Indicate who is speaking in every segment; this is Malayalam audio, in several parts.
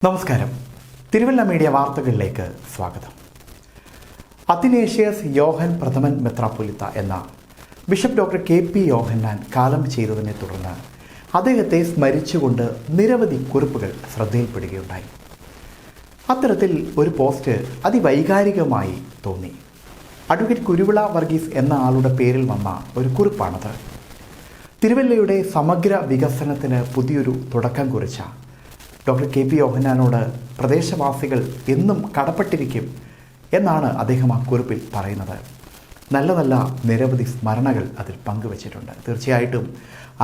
Speaker 1: നമസ്കാരം. തിരുവല്ല മീഡിയ വാർത്തകളിലേക്ക് സ്വാഗതം. അത്തനേഷ്യസ് യോഹൻ പ്രഥമൻ മെത്രാപ്പൊലീത്ത എന്ന ബിഷപ്പ് ഡോക്ടർ കെ.പി. യോഹന്നാൻ കാലം ചെയ്തതിനെ തുടർന്ന് അദ്ദേഹത്തെ സ്മരിച്ചുകൊണ്ട് നിരവധി കുറിപ്പുകൾ ശ്രദ്ധയിൽപ്പെടുകയുണ്ടായി. അത്തരത്തിൽ ഒരു പോസ്റ്റ് അതിവൈകാരികമായി തോന്നി. അഡ്വക്കേറ്റ് കുരുവിള വർഗീസ് എന്ന ആളുടെ പേരിൽ വന്ന ഒരു കുറിപ്പാണത്. തിരുവല്ലയുടെ സമഗ്ര വികസനത്തിന് പുതിയൊരു തുടക്കം കുറിച്ച ഡോക്ടർ കെ.പി. യോഹന്നാനോട് പ്രദേശവാസികൾ എന്നും കടപ്പെട്ടിരിക്കും എന്നാണ് അദ്ദേഹം ആ കുറിപ്പിൽ പറയുന്നത്. നല്ല നല്ല നിരവധി സ്മരണകൾ അതിൽ പങ്കുവച്ചിട്ടുണ്ട്. തീർച്ചയായിട്ടും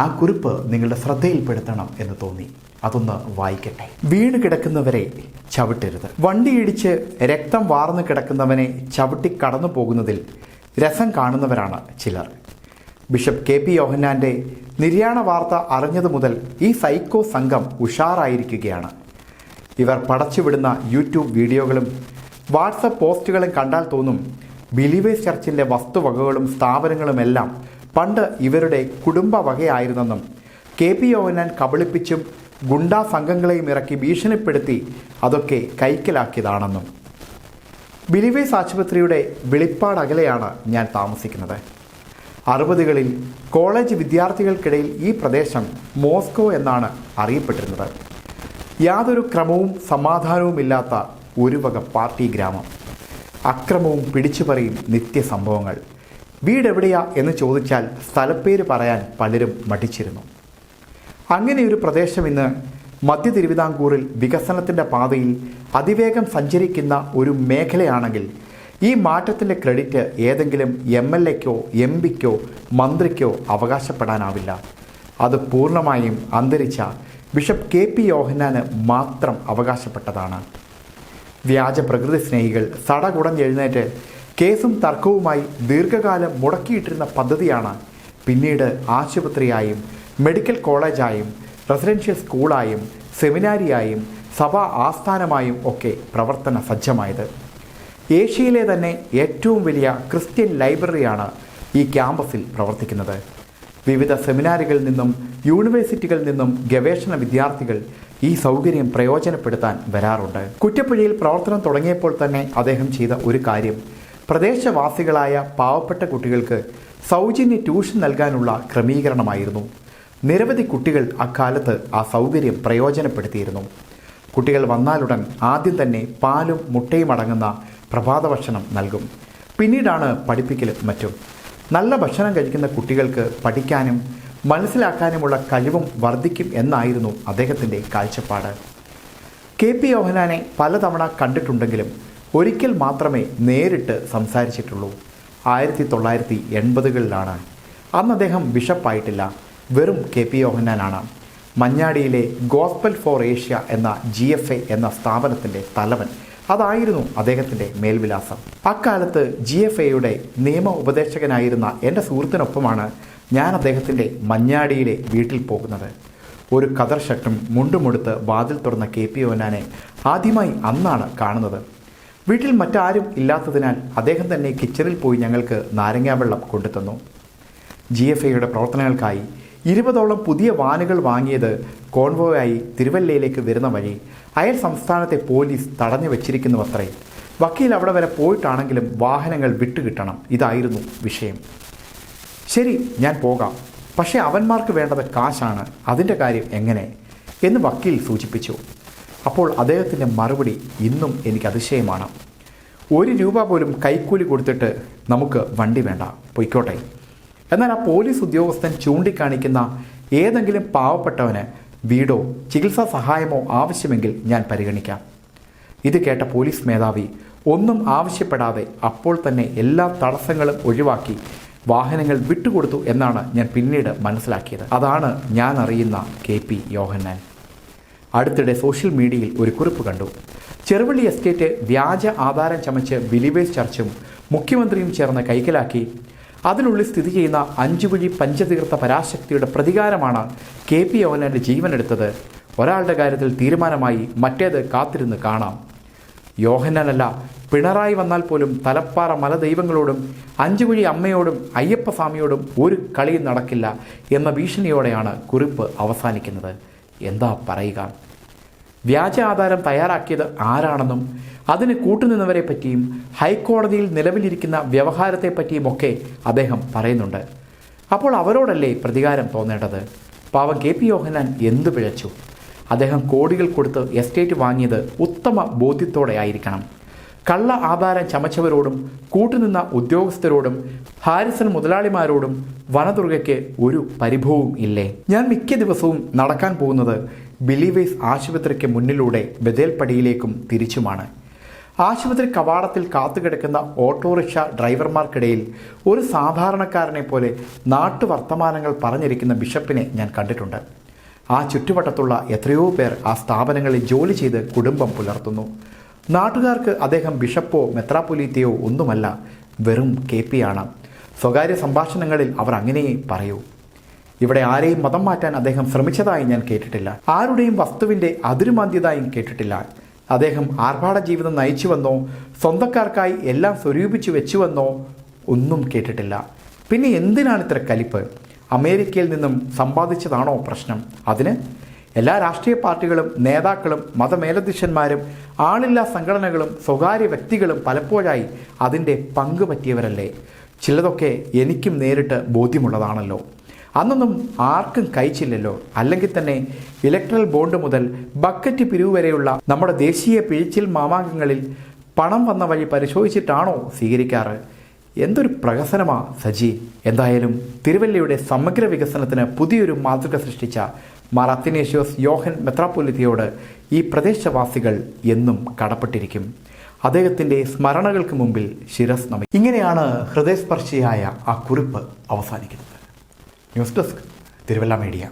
Speaker 1: ആ കുറിപ്പ് നിങ്ങളുടെ ശ്രദ്ധയിൽപ്പെടുത്തണം എന്ന് തോന്നി. അതൊന്ന് വായിക്കട്ടെ. വീണ് കിടക്കുന്നവരെ ചവിട്ടരുത്. വണ്ടിയിടിച്ച് രക്തം വാർന്നു കിടക്കുന്നവനെ ചവിട്ടി കടന്നു പോകുന്നതിൽ രസം കാണുന്നവരാണ് ചിലർ. Bishop K P. യോഹന്നാൻ്റെ നിര്യാണ വാർത്ത അറിഞ്ഞതു മുതൽ ഈ സൈക്കോ സംഘം ഉഷാറായിരിക്കുകയാണ്. ഇവർ പടച്ചുവിടുന്ന യൂട്യൂബ് വീഡിയോകളും വാട്സപ്പ് പോസ്റ്റുകളും കണ്ടാൽ തോന്നും ബിലീവേഴ്സ് ചർച്ചിൻ്റെ വസ്തുവകകളും സ്ഥാപനങ്ങളുമെല്ലാം പണ്ട് ഇവരുടെ കുടുംബ വകയായിരുന്നെന്നും കെ.പി. യോഹന്നാൻ കബളിപ്പിച്ചും ഗുണ്ടാ സംഘങ്ങളെയും ഇറക്കി ഭീഷണിപ്പെടുത്തി അതൊക്കെ കൈക്കലാക്കിയതാണെന്നും. ബിലീവേഴ്സ് ആശുപത്രിയുടെ വെളിപ്പാടകലെയാണ് ഞാൻ താമസിക്കുന്നത്. 60കളിൽ കോളേജ് വിദ്യാർത്ഥികൾക്കിടയിൽ ഈ പ്രദേശം മോസ്കോ എന്നാണ് അറിയപ്പെട്ടിരുന്നത്. യാതൊരു ക്രമവും സമാധാനവുമില്ലാത്ത ഒരു വക പാർട്ടി ഗ്രാമം. അക്രമവും പിടിച്ചുപറിയും നിത്യസംഭവങ്ങൾ. വീടെവിടെയാ എന്ന് ചോദിച്ചാൽ സ്ഥലപ്പേര് പറയാൻ പലരും മടിച്ചിരുന്നു. അങ്ങനെയൊരു പ്രദേശം ഇന്ന് മധ്യ തിരുവിതാംകൂറിൽ വികസനത്തിൻ്റെ പാതയിൽ അതിവേഗം സഞ്ചരിക്കുന്ന ഒരു മേഖലയാണെങ്കിൽ ഈ മാറ്റത്തിൻ്റെ ക്രെഡിറ്റ് ഏതെങ്കിലും എം.എൽ.എക്കോ എം.പിക്കോ മന്ത്രിക്കോ അവകാശപ്പെടാനാവില്ല. അത് പൂർണ്ണമായും അന്തരിച്ച ബിഷപ്പ് കെ.പി. യോഹന്നാന് മാത്രം അവകാശപ്പെട്ടതാണ്. വ്യാജ പ്രകൃതി സ്നേഹികൾ സടകുടഞ്ഞെഴുന്നേറ്റ് കേസും തർക്കവുമായി ദീർഘകാലം മുടക്കിയിട്ടിരുന്ന പദ്ധതിയാണ് പിന്നീട് ആശുപത്രിയായും മെഡിക്കൽ കോളേജായും റെസിഡൻഷ്യൽ സ്കൂളായും സെമിനാരിയായും സഭാ ആസ്ഥാനമായും ഒക്കെ പ്രവർത്തന സജ്ജമായത്. ഏഷ്യയിലെ തന്നെ ഏറ്റവും വലിയ ക്രിസ്ത്യൻ ലൈബ്രറിയാണ് ഈ ക്യാമ്പസിൽ പ്രവർത്തിക്കുന്നത്. വിവിധ സെമിനാറുകളിൽ നിന്നും യൂണിവേഴ്സിറ്റികളിൽ നിന്നും ഗവേഷണ വിദ്യാർത്ഥികൾ ഈ സൗകര്യം പ്രയോജനപ്പെടുത്താൻ വരാറുണ്ട്. കുറ്റപ്പുഴയിൽ പ്രവർത്തനം തുടങ്ങിയപ്പോൾ തന്നെ അദ്ദേഹം ചെയ്ത ഒരു കാര്യം പ്രദേശവാസികളായ പാവപ്പെട്ട കുട്ടികൾക്ക് സൗജന്യ ട്യൂഷൻ നൽകാനുള്ള ക്രമീകരണമായിരുന്നു. നിരവധി കുട്ടികൾ അക്കാലത്ത് ആ സൗകര്യം പ്രയോജനപ്പെടുത്തിയിരുന്നു. കുട്ടികൾ വന്നാലുടൻ ആദ്യം തന്നെ പാലും മുട്ടയും അടങ്ങുന്ന പ്രഭാത ഭക്ഷണം നൽകും. പിന്നീടാണ് പഠിപ്പിക്കലും മറ്റും. നല്ല ഭക്ഷണം കഴിക്കുന്ന കുട്ടികൾക്ക് പഠിക്കാനും മനസ്സിലാക്കാനുമുള്ള കഴിവും വർദ്ധിക്കും എന്നായിരുന്നു അദ്ദേഹത്തിൻ്റെ കാഴ്ചപ്പാട്. കെ.പി. യോഹന്നാനെ പലതവണ കണ്ടിട്ടുണ്ടെങ്കിലും ഒരിക്കൽ മാത്രമേ നേരിട്ട് സംസാരിച്ചിട്ടുള്ളൂ. 1980കളിലാണ്. അന്ന് അദ്ദേഹം ബിഷപ്പായിട്ടില്ല, വെറും കെ.പി. യോഹന്നാനാണ്. മഞ്ഞാടിയിലെ ഗോസ്പൽ ഫോർ ഏഷ്യ എന്ന GFA എന്ന സ്ഥാപനത്തിൻ്റെ തലവൻ. അതായിരുന്നു അദ്ദേഹത്തിൻ്റെ മേൽവിലാസം. അക്കാലത്ത് GFAയുടെ നിയമ ഉപദേശകനായിരുന്ന എൻ്റെ സുഹൃത്തിനൊപ്പമാണ് ഞാൻ അദ്ദേഹത്തിൻ്റെ മഞ്ഞാടിയിലെ വീട്ടിൽ പോകുന്നത്. ഒരു കതർ ഷർട്ടും മുണ്ടുമെടുത്ത് വാതിൽ തുറന്ന കെ.പി. യോഹന്നാനെ ആദ്യമായി അന്നാണ് കാണുന്നത്. വീട്ടിൽ മറ്റാരും ഇല്ലാത്തതിനാൽ അദ്ദേഹം തന്നെ കിച്ചണിൽ പോയി ഞങ്ങൾക്ക് നാരങ്ങാവെള്ളം കൊണ്ടുതന്നു. GFAയുടെ പ്രവർത്തനങ്ങൾക്കായി 20ഓളം പുതിയ വാനുകൾ വാങ്ങിയത് കോൺവോയായി തിരുവല്ലയിലേക്ക് വരുന്ന വഴി അയൽ സംസ്ഥാനത്തെ പോലീസ് തടഞ്ഞു വെച്ചിരിക്കുന്നുവത്രേ. വക്കീൽ അവിടെ വരെ പോയിട്ടാണെങ്കിലും വാഹനങ്ങൾ വിട്ടുകിട്ടണം. ഇതായിരുന്നു വിഷയം. ശരി, ഞാൻ പോകാം, പക്ഷേ അവന്മാർക്ക് വേണ്ടത് കാശാണ്, അതിൻ്റെ കാര്യം എങ്ങനെ എന്ന് വക്കീൽ സൂചിപ്പിച്ചു. അപ്പോൾ അദ്ദേഹത്തിൻ്റെ മറുപടി ഇന്നും എനിക്ക് അതിശയമാണ്. 1 രൂപ പോലും കൈക്കൂലി കൊടുത്തിട്ട് നമുക്ക് വണ്ടി വേണ്ട, പൊയ്ക്കോട്ടെ. എന്നാൽ ആ പോലീസ് ഉദ്യോഗസ്ഥൻ ചൂണ്ടിക്കാണിക്കുന്ന ഏതെങ്കിലും പാവപ്പെട്ടവന് വീടോ ചികിത്സാ സഹായമോ ആവശ്യമെങ്കിൽ ഞാൻ പരിഗണിക്കാം. ഇത് കേട്ട പോലീസ് മേധാവി ഒന്നും ആവശ്യപ്പെടാതെ അപ്പോൾ തന്നെ എല്ലാ തടസ്സങ്ങളും ഒഴിവാക്കി വാഹനങ്ങൾ വിട്ടുകൊടുത്തു എന്നാണ് ഞാൻ പിന്നീട് മനസ്സിലാക്കിയത്. അതാണ് ഞാൻ അറിയുന്ന കെ.പി. യോഹന്നാൻ. അടുത്തിടെ സോഷ്യൽ മീഡിയയിൽ ഒരു കുറിപ്പ് കണ്ടു. ചെറുവള്ളി എസ്റ്റേറ്റ് വ്യാജ ആധാരം ചമച്ച് ബിലീവേഴ്സ് ചർച്ചും മുഖ്യമന്ത്രിയും ചേർന്ന് കൈക്കലാക്കി. അതിനുള്ളിൽ സ്ഥിതി ചെയ്യുന്ന 5 വഴി പഞ്ചതീർത്ഥ പരാശക്തിയുടെ പ്രതികാരമാണ് കെ.പി. യോഹന്നാൻ്റെ ജീവനെടുത്തത്. ഒരാളുടെ കാര്യത്തിൽ തീരുമാനമായി, മറ്റേത് കാത്തിരുന്ന് കാണാം. യോഹന്നാനല്ല, പിണറായി വന്നാൽ പോലും തലപ്പാറ മലദൈവങ്ങളോടും 5 വഴി അമ്മയോടും അയ്യപ്പസ്വാമിയോടും ഒരു കളിയും നടക്കില്ല എന്ന ഭീഷണിയോടെയാണ് കുറിപ്പ് അവസാനിക്കുന്നത്. എന്താ പറയുക? വ്യാജ ആധാരം തയ്യാറാക്കിയത് ആരാണെന്നും അതിന് കൂട്ടുനിന്നവരെ പറ്റിയും ഹൈക്കോടതിയിൽ നിലവിലിരിക്കുന്ന വ്യവഹാരത്തെപ്പറ്റിയുമൊക്കെ അദ്ദേഹം പറയുന്നുണ്ട്. അപ്പോൾ അവരോടല്ലേ പ്രതികാരം തോന്നേണ്ടത്? പാവം കെ പി യോഹന്നാൻ എന്തു പിഴച്ചു? അദ്ദേഹം കോടികൾ കൊടുത്ത് എസ്റ്റേറ്റ് വാങ്ങിയത് ഉത്തമ ബോധ്യത്തോടെ ആയിരിക്കണം. കള്ള ആധാരം ചമച്ചവരോടും കൂട്ടുനിന്ന ഉദ്യോഗസ്ഥരോടും ഹാരിസൺ മുതലാളിമാരോടും വനദുർഗയ്ക്ക് ഒരു പരിഭവവും ഇല്ലേ? ഞാൻ മിക്ക ദിവസവും നടക്കാൻ പോകുന്നത് ബിലീവേഴ്സ് ആശുപത്രിക്ക് മുന്നിലൂടെ ബദേൽപടിയിലേക്കും തിരിച്ചുമാണ്. ആശുപത്രി കവാടത്തിൽ കാത്തുകിടക്കുന്ന ഓട്ടോറിക്ഷ ഡ്രൈവർമാർക്കിടയിൽ ഒരു സാധാരണക്കാരനെ പോലെ നാട്ടുവർത്തമാനങ്ങൾ പറഞ്ഞിരിക്കുന്ന ബിഷപ്പിനെ ഞാൻ കണ്ടിട്ടുണ്ട്. ആ ചുറ്റുവട്ടത്തുള്ള എത്രയോ പേർ ആ സ്ഥാപനങ്ങളിൽ ജോലി ചെയ്ത് കുടുംബം പുലർത്തുന്നു. നാട്ടുകാർക്ക് അദ്ദേഹം ബിഷപ്പോ മെത്രാപ്പൊലീത്തയോ ഒന്നുമല്ല, വെറും KP ആണ്. സ്വകാര്യ സംഭാഷണങ്ങളിൽ അവർ അങ്ങനെയേ പറയൂ. ഇവിടെ ആരെയും മതം മാറ്റാൻ അദ്ദേഹം ശ്രമിച്ചതായി ഞാൻ കേട്ടിട്ടില്ല. ആരുടെയും വസ്തുവിൻ്റെ അതിരുമാന്തിയതായും കേട്ടിട്ടില്ല. അദ്ദേഹം ആർഭാട ജീവിതം നയിച്ചുവെന്നോ സ്വന്തക്കാർക്കായി എല്ലാം സ്വരൂപിച്ചു വെച്ചുവെന്നോ ഒന്നും കേട്ടിട്ടില്ല. പിന്നെ എന്തിനാണ് ഇത്ര കലിപ്പ്? അമേരിക്കയിൽ നിന്നും സമ്പാദിച്ചതാണോ പ്രശ്നം? അതിന് എല്ലാ രാഷ്ട്രീയ പാർട്ടികളും നേതാക്കളും മതമേലധ്യക്ഷന്മാരും ആളില്ലാ സംഘടനകളും സ്വകാര്യ വ്യക്തികളും പലപ്പോഴായി അതിൻ്റെ പങ്ക് പറ്റിയവരല്ലേ? ചിലതൊക്കെ എനിക്കും നേരിട്ട് ബോധ്യമുള്ളതാണല്ലോ. അന്നൊന്നും ആർക്കും കഴിച്ചില്ലല്ലോ. അല്ലെങ്കിൽ തന്നെ ഇലക്ട്രൽ ബോണ്ട് മുതൽ ബക്കറ്റ് പിരിവ് വരെയുള്ള നമ്മുടെ ദേശീയ പിഴിച്ചിൽ മാമാങ്കങ്ങളിൽ പണം വന്ന വഴി പരിശോധിച്ചിട്ടാണോ സ്വീകരിക്കാറ്? എന്തൊരു പ്രഹസനമാ സജി. എന്തായാലും തിരുവല്ലയുടെ സമഗ്ര വികസനത്തിന് പുതിയൊരു മാതൃക സൃഷ്ടിച്ച മാർ അത്തനേഷ്യോസ് യോഹൻ മെത്രാപ്പൊലീത്തയോട് ഈ പ്രദേശവാസികൾ എന്നും കടപ്പെട്ടിരിക്കും. അദ്ദേഹത്തിൻ്റെ സ്മരണകൾക്ക് മുമ്പിൽ ശിരസ് നമിക്കും. ഇങ്ങനെയാണ് ഹൃദയസ്പർശിയായ ആ കുറിപ്പ് അവസാനിക്കുന്നത്. News desk, Thiruvalla media.